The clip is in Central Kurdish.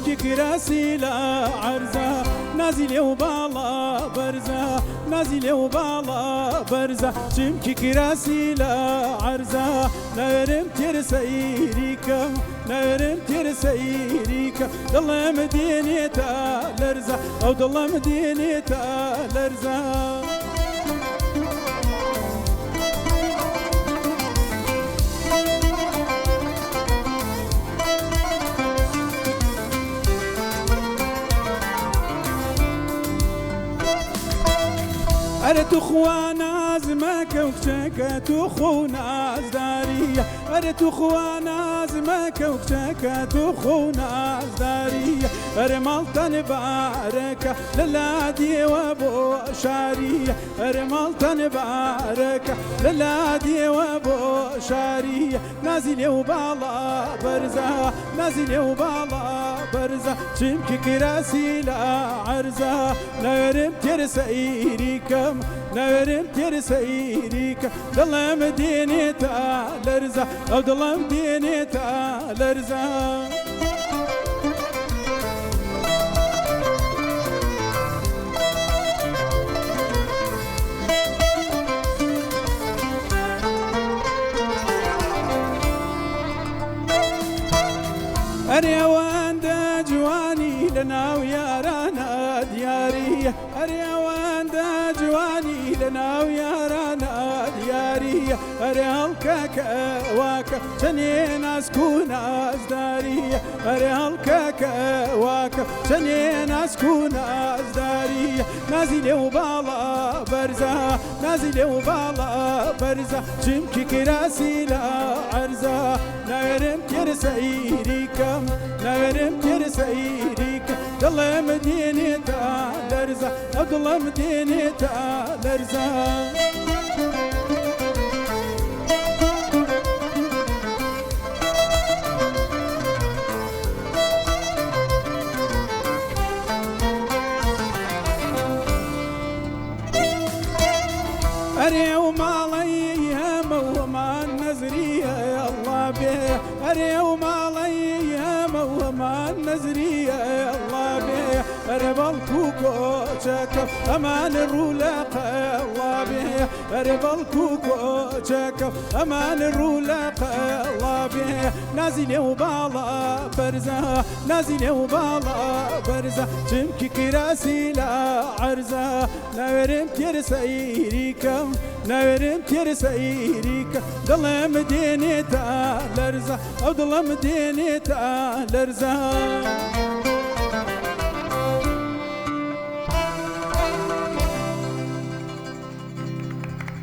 چمکی کراسی لا عرزا نازلی و بالا برزا نازلی و بالا برزا چمکی کراسی لا عرزا نرم تر سیریکا نرم تر سیریکا دلم دینیتا لرزا او دلم دینیتا لرزا أرى تخوانا زمك وكشك تخونا زدارية أرى تخوانا زمك وكشك تخونا زدارية أرى مالتن باركة للادي وابو شارية أرى مالتن باركة للادي وابو شارية نازل وبالا برزا نازل وبالا برزا شمكي كراسي لا عرزا نرم ترسيريكم نرم ترسيريك ضلم دينيتا لرزا او ضلم دينيتا لرزا أري وان دا جواني لنا ويارانا دياري أري وان دا جواني لنا ويارانا دياري أري هالكاكا واكا شنين أسكون أزداري أري هالكاكا واكا شنين أسكون أزداري نازل وبالا برزا نازل وبالا برزا شمكي كراسي لا عرزا نرم ترسيريكم نرم ترسيريكم ضلم دينيتا لرزا ضلم دينيتا لرزا أري ومالي هم وما النزرية يا الله به أري ومالي هم وما النزرية يا الله به أري بالكوكو شكف أمان الرولاقة يا الله به أري بالكوكو شكف أمان الرولاقة يا الله به نازل وبالا برزا نازل وبالا برزا شمكي كراسي لا عرزا نورم ترسيريكم نورم ترسيريك ضلم دينيتا لرزا او ضلم دينيتا لرزا